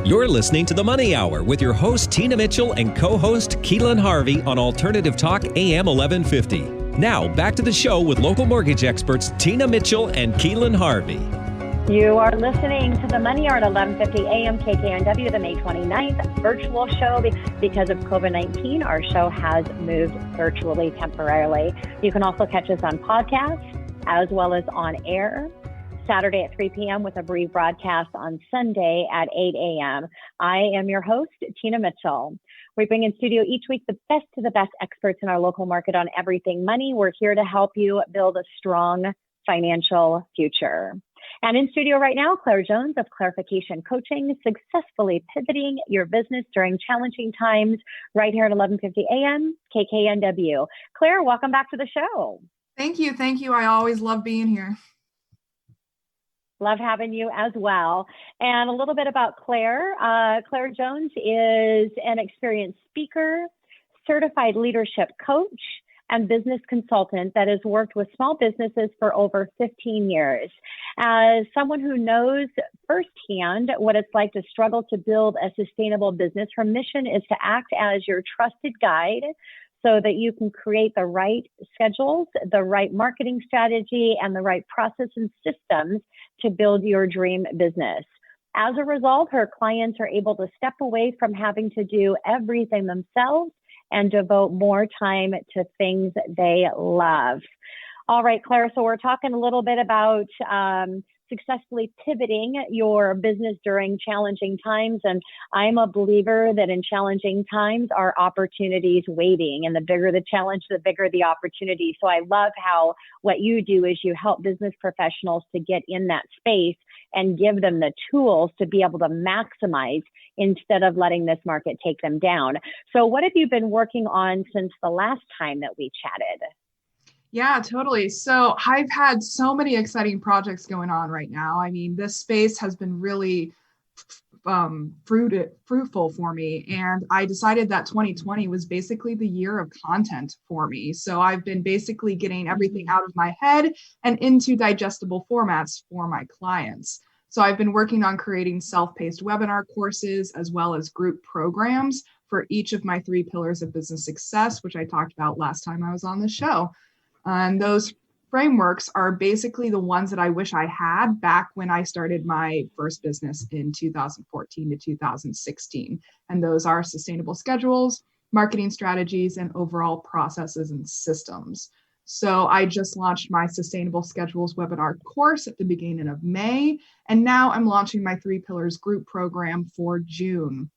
You're listening to The Money Hour with your host, Tina Mitchell, and co-host, Keelan Harvey on Alternative Talk AM 1150. Now, back to the show with local mortgage experts, Tina Mitchell and Keelan Harvey. You are listening to The Money Hour at 1150 AM KKNW, the May 29th virtual show. Because of COVID-19, our show has moved virtually temporarily. You can also catch us on podcasts as well as on air. Saturday at 3 p.m. with a brief broadcast on Sunday at 8 a.m. I am your host, Tina Mitchell. We bring in studio each week the best of the best experts in our local market on everything money. We're here to help you build a strong financial future. And in studio right now, Claire Jones of Clarification Coaching, successfully pivoting your business during challenging times right here at 1150 a.m. KKNW. Claire, welcome back to the show. Thank you. I always love being here. Love having you as well. And a little bit about Claire. Claire Jones is an experienced speaker, certified leadership coach, and business consultant that has worked with small businesses for over 15 years. As someone who knows firsthand what it's like to struggle to build a sustainable business, her mission is to act as your trusted guide so that you can create the right schedules, the right marketing strategy, and the right process and systems to build your dream business. As a result, her clients are able to step away from having to do everything themselves and devote more time to things they love. All right, Claire, so we're talking a little bit about successfully pivoting your business during challenging times. And I'm a believer that in challenging times are opportunities waiting. And the bigger the challenge, the bigger the opportunity. So I love how what you do is you help business professionals to get in that space and give them the tools to be able to maximize instead of letting this market take them down. So what have you been working on since the last time that we chatted? Yeah, totally. So I've had so many exciting projects going on right now. I mean, this space has been really fruitful for me. And I decided that 2020 was basically the year of content for me. So I've been basically getting everything out of my head and into digestible formats for my clients. So I've been working on creating self-paced webinar courses as well as group programs for each of my 3 pillars of business success, which I talked about last time I was on the show. And those frameworks are basically the ones that I wish I had back when I started my first business in 2014 to 2016. And those are sustainable schedules, marketing strategies, and overall processes and systems. So I just launched my Sustainable Schedules webinar course at the beginning of May. And now I'm launching my 3 Pillars group program for June.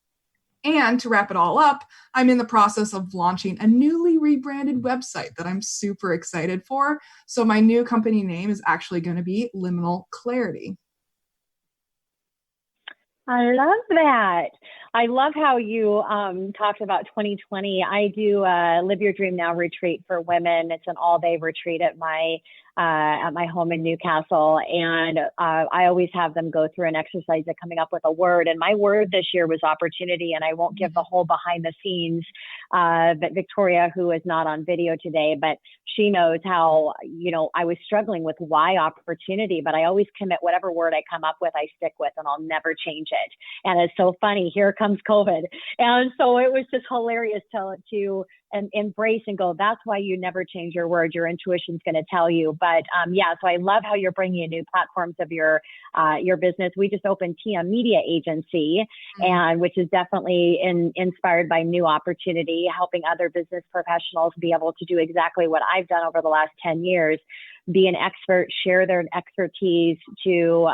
And to wrap it all up, I'm in the process of launching a newly rebranded website that I'm super excited for. So my new company name is actually going to be Liminal Clarity. I love that. I love how you talked about 2020. I do Live Your Dream Now retreat for women. It's an all-day retreat at my home in Newcastle. And I always have them go through an exercise of coming up with a word. And my word this year was opportunity. And I won't give the whole behind the scenes, but Victoria, who is not on video today, but she knows how, I was struggling with why opportunity, but I always commit whatever word I come up with, I stick with, and I'll never change it. And it's so funny. Here comes COVID. And so it was just hilarious to embrace and go, that's why you never change your word. Your intuition's going to tell you. But so I love how you're bringing in new platforms of your business. We just opened Tia Media Agency, and which is definitely inspired by new opportunity, helping other business professionals be able to do exactly what I've done over the last 10 years, be an expert, share their expertise to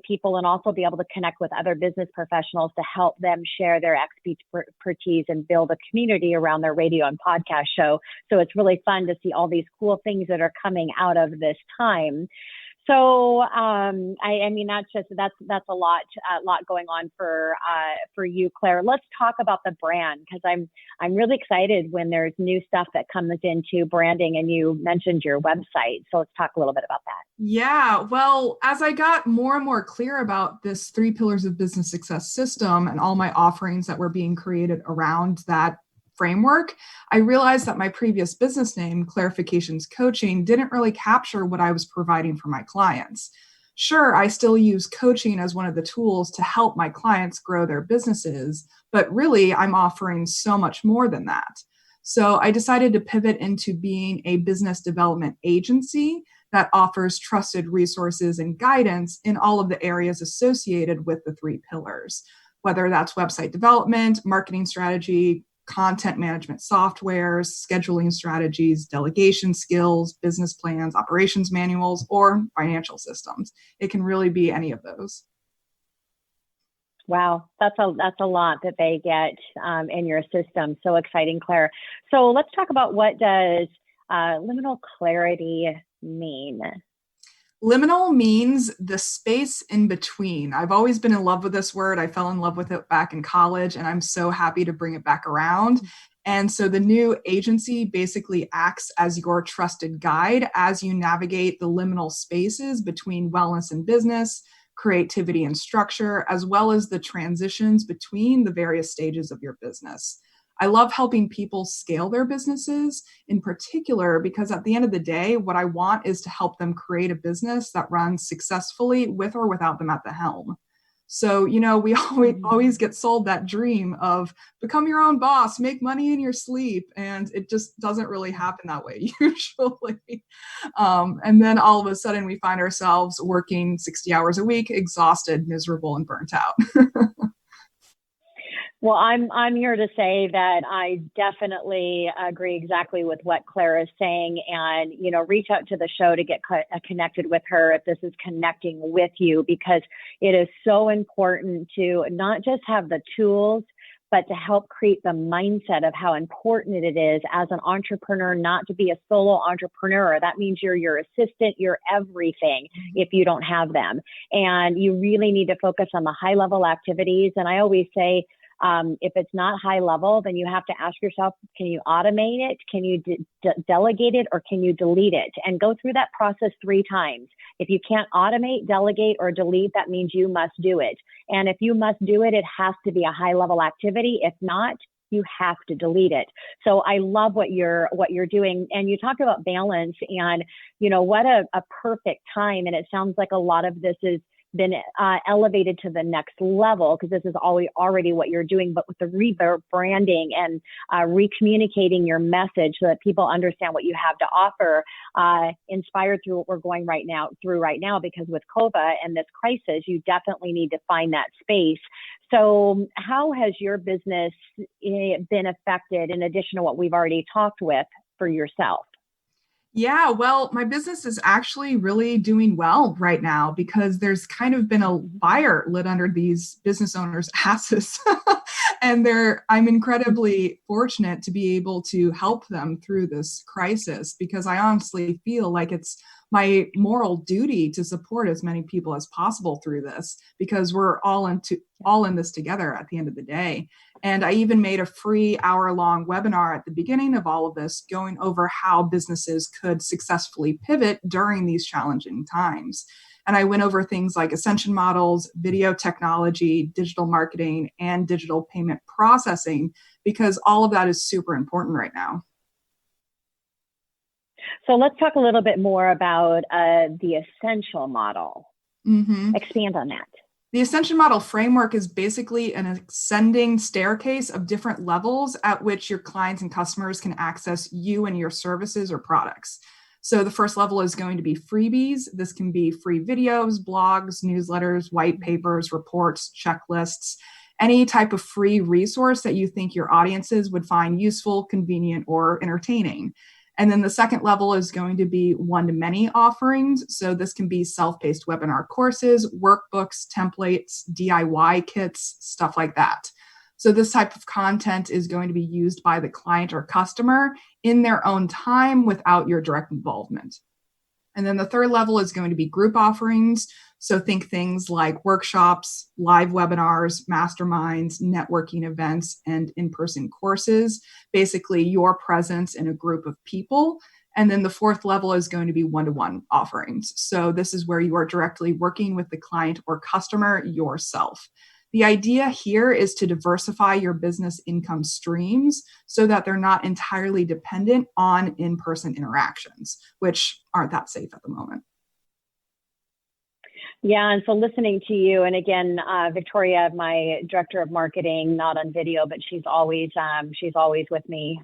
people, and also be able to connect with other business professionals to help them share their expertise and build a community around their radio and podcast show. So it's really fun to see all these cool things that are coming out of this time. So, I mean, that's a lot going on for you, Claire. Let's talk about the brand, because I'm really excited when there's new stuff that comes into branding, and you mentioned your website. So let's talk a little bit about that. Yeah, well, as I got more and more clear about this 3 Pillars of Business Success system and all my offerings that were being created around that framework, I realized that my previous business name, Clarifications Coaching, didn't really capture what I was providing for my clients. Sure, I still use coaching as one of the tools to help my clients grow their businesses, but really I'm offering so much more than that. So I decided to pivot into being a business development agency that offers trusted resources and guidance in all of the areas associated with the three pillars, whether that's website development, marketing strategy, content management softwares, scheduling strategies, delegation skills, business plans, operations manuals, or financial systems. It can really be any of those. Wow, that's a lot that they get in your system. So exciting, Claire. So let's talk about, what does liminal clarity mean? Liminal means the space in between. I've always been in love with this word. I fell in love with it back in college, and I'm so happy to bring it back around. And so the new agency basically acts as your trusted guide as you navigate the liminal spaces between wellness and business, creativity and structure, as well as the transitions between the various stages of your business. I love helping people scale their businesses in particular, because at the end of the day, what I want is to help them create a business that runs successfully with or without them at the helm. So, we always get sold that dream of become your own boss, make money in your sleep. And it just doesn't really happen that way usually. And then all of a sudden we find ourselves working 60 hours a week, exhausted, miserable, and burnt out. Well, I'm here to say that I definitely agree exactly with what Claire is saying, and reach out to the show to get connected with her if this is connecting with you, because it is so important to not just have the tools, but to help create the mindset of how important it is as an entrepreneur not to be a solo entrepreneur. That means you're your assistant, you're everything if you don't have them, and you really need to focus on the high level activities. And I always say, if it's not high level, then you have to ask yourself, can you automate it? Can you delegate it, or can you delete it? And go through that process 3 times. If you can't automate, delegate, or delete, that means you must do it. And if you must do it, it has to be a high level activity. If not, you have to delete it. So I love what you're doing. And you talked about balance, and what a perfect time. And it sounds like a lot of this is been elevated to the next level, because this is already what you're doing, but with the rebranding and recommunicating your message so that people understand what you have to offer, inspired through what we're going through right now, because with COVID and this crisis, you definitely need to find that space. So how has your business been affected, in addition to what we've already talked with, for yourself? Yeah, well, my business is actually really doing well right now, because there's kind of been a fire lit under these business owners' asses. And I'm incredibly fortunate to be able to help them through this crisis, because I honestly feel like it's my moral duty to support as many people as possible through this, because we're all in this together at the end of the day. And I even made a free hour-long webinar at the beginning of all of this, going over how businesses could successfully pivot during these challenging times. And I went over things like ascension models, video technology, digital marketing, and digital payment processing, because all of that is super important right now. So let's talk a little bit more about the essential model. Expand on that. The ascension model framework is basically an ascending staircase of different levels at which your clients and customers can access you and your services or products. So the first level is going to be freebies. This can be free videos, blogs, newsletters, white papers, reports, checklists, any type of free resource that you think your audiences would find useful, convenient, or entertaining. And then the second level is going to be one-to-many offerings. So this can be self-paced webinar courses, workbooks, templates, DIY kits, stuff like that. So this type of content is going to be used by the client or customer in their own time without your direct involvement. And then the third level is going to be group offerings. So think things like workshops, live webinars, masterminds, networking events, and in-person courses, basically your presence in a group of people. And then the fourth level is going to be one-to-one offerings. So this is where you are directly working with the client or customer yourself. The idea here is to diversify your business income streams so that they're not entirely dependent on in-person interactions, which aren't that safe at the moment. Yeah, and so listening to you, and again, Victoria, my director of marketing, not on video, but she's always with me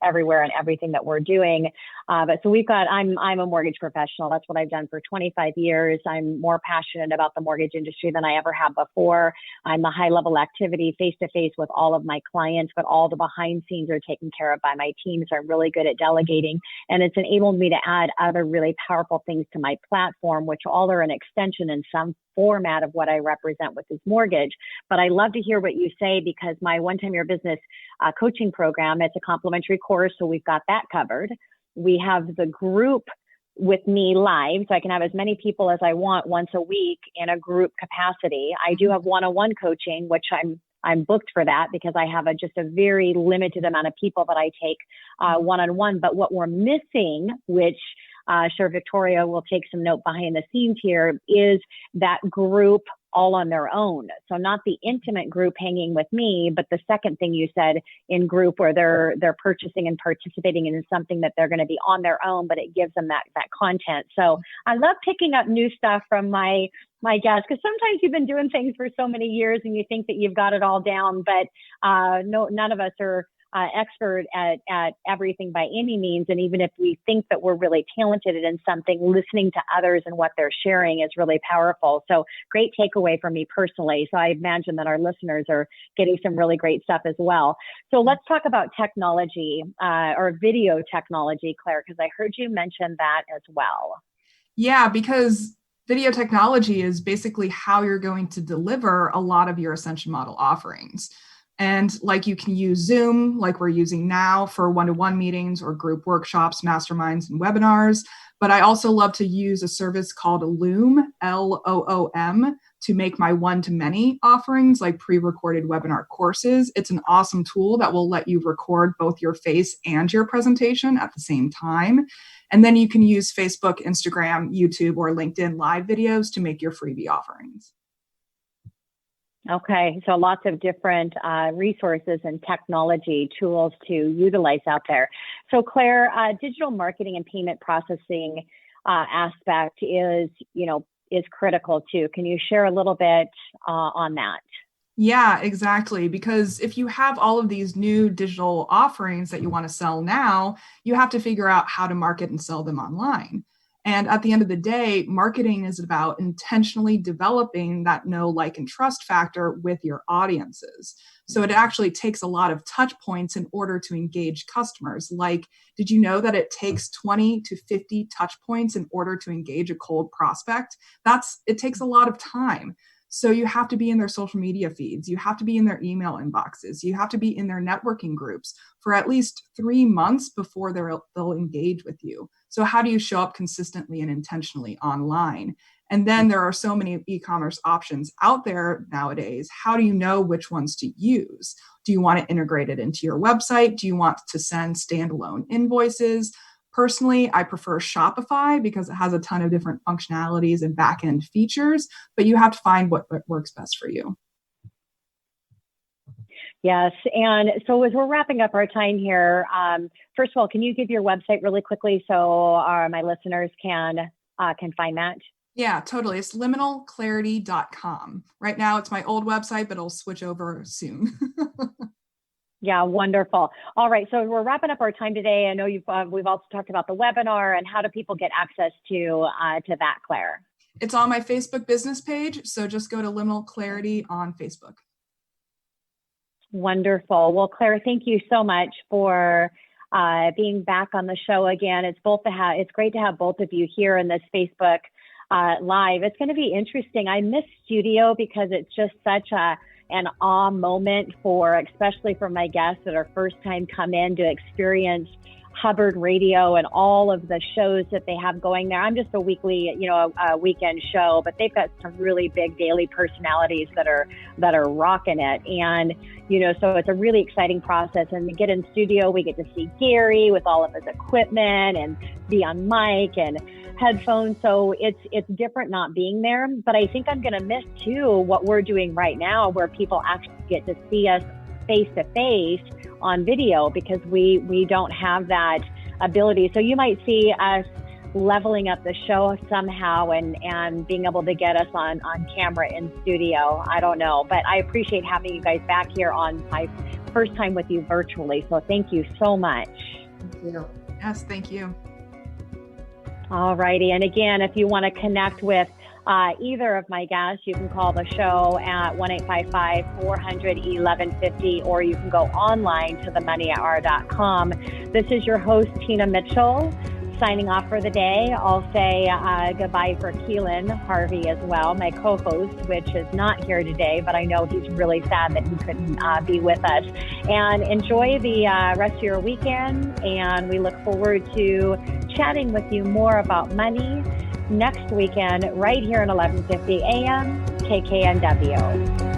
everywhere and everything that we're doing. But so I'm a mortgage professional. That's what I've done for 25 years. I'm more passionate about the mortgage industry than I ever have before. I'm the high level activity face to face with all of my clients, but all the behind scenes are taken care of by my team. So I'm really good at delegating, and it's enabled me to add other really powerful things to my platform, which all are an extension in some format of what I represent with this mortgage. But I love to hear what you say, because my One Time Your Business coaching program, it's a complimentary course. So we've got that covered. We have the group with me live, so I can have as many people as I want once a week in a group capacity. I do have one-on-one coaching, which I'm booked for that because I have just a very limited amount of people that I take one-on-one. But what we're missing, which sure Victoria will take some note behind the scenes here, is that group all on their own. So not the intimate group hanging with me, but the second thing you said, in group where they're purchasing and participating in something that they're going to be on their own, but it gives them that content. So I love picking up new stuff from my guests, because sometimes you've been doing things for so many years and you think that you've got it all down, but no, none of us are expert at everything by any means. And even if we think that we're really talented in something, listening to others and what they're sharing is really powerful. So great takeaway for me personally. So I imagine that our listeners are getting some really great stuff as well. So let's talk about technology or video technology, Claire, because I heard you mention that as well. Yeah, because video technology is basically how you're going to deliver a lot of your Ascension model offerings. And like, you can use Zoom, like we're using now, for one-to-one meetings or group workshops, masterminds, and webinars. But I also love to use a service called Loom, Loom, to make my one-to-many offerings, like pre-recorded webinar courses. It's an awesome tool that will let you record both your face and your presentation at the same time. And then you can use Facebook, Instagram, YouTube, or LinkedIn live videos to make your freebie offerings. Okay, so lots of different resources and technology tools to utilize out there. So Claire, digital marketing and payment processing aspect is critical too. Can you share a little bit on that? Yeah, exactly. Because if you have all of these new digital offerings that you want to sell now, you have to figure out how to market and sell them online. And at the end of the day, marketing is about intentionally developing that know, like, and trust factor with your audiences. So it actually takes a lot of touch points in order to engage customers. Like, did you know that it takes 20 to 50 touch points in order to engage a cold prospect? It takes a lot of time. So you have to be in their social media feeds. You have to be in their email inboxes. You have to be in their networking groups for at least 3 months before they'll engage with you. So how do you show up consistently and intentionally online? And then there are so many e-commerce options out there nowadays. How do you know which ones to use? Do you want to integrate it into your website? Do you want to send standalone invoices? Personally, I prefer Shopify because it has a ton of different functionalities and back-end features, but you have to find what works best for you. Yes, and so as we're wrapping up our time here, first of all, can you give your website really quickly so my listeners can find that? Yeah, totally. It's liminalclarity.com. Right now, it's my old website, but it'll switch over soon. Yeah, wonderful. All right, so we're wrapping up our time today. I know we've also talked about the webinar, and how do people get access to that, Claire? It's on my Facebook business page, so just go to Liminal Clarity on Facebook. Wonderful. Well, Claire, thank you so much for being back on the show again. It's great to have both of you here in this Facebook Live. It's going to be interesting. I miss studio because it's just such an awe moment especially for my guests that are first time come in to experience Hubbard Radio and all of the shows that they have going there. I'm just a weekly, a weekend show, but they've got some really big daily personalities that are rocking it. And, so it's a really exciting process. And we get in studio, we get to see Gary with all of his equipment and be on mic and headphones. So it's different not being there, but I think I'm going to miss too what we're doing right now, where people actually get to see us face to face on video, because we don't have that ability. So you might see us leveling up the show somehow and being able to get us on camera in studio. I don't know, but I appreciate having you guys back here on my first time with you virtually. So thank you so much. Thank you. Yes, thank you. All righty. And again, if you want to connect with either of my guests, you can call the show at 1-855-400-1150, or you can go online to themoneyhour.com. This is your host, Tina Mitchell, signing off for the day. I'll say goodbye for Keelan Harvey as well, my co-host, which is not here today, but I know he's really sad that he couldn't be with us. And enjoy the rest of your weekend, and we look forward to chatting with you more about money next weekend right here at 1150 a.m. KKNW.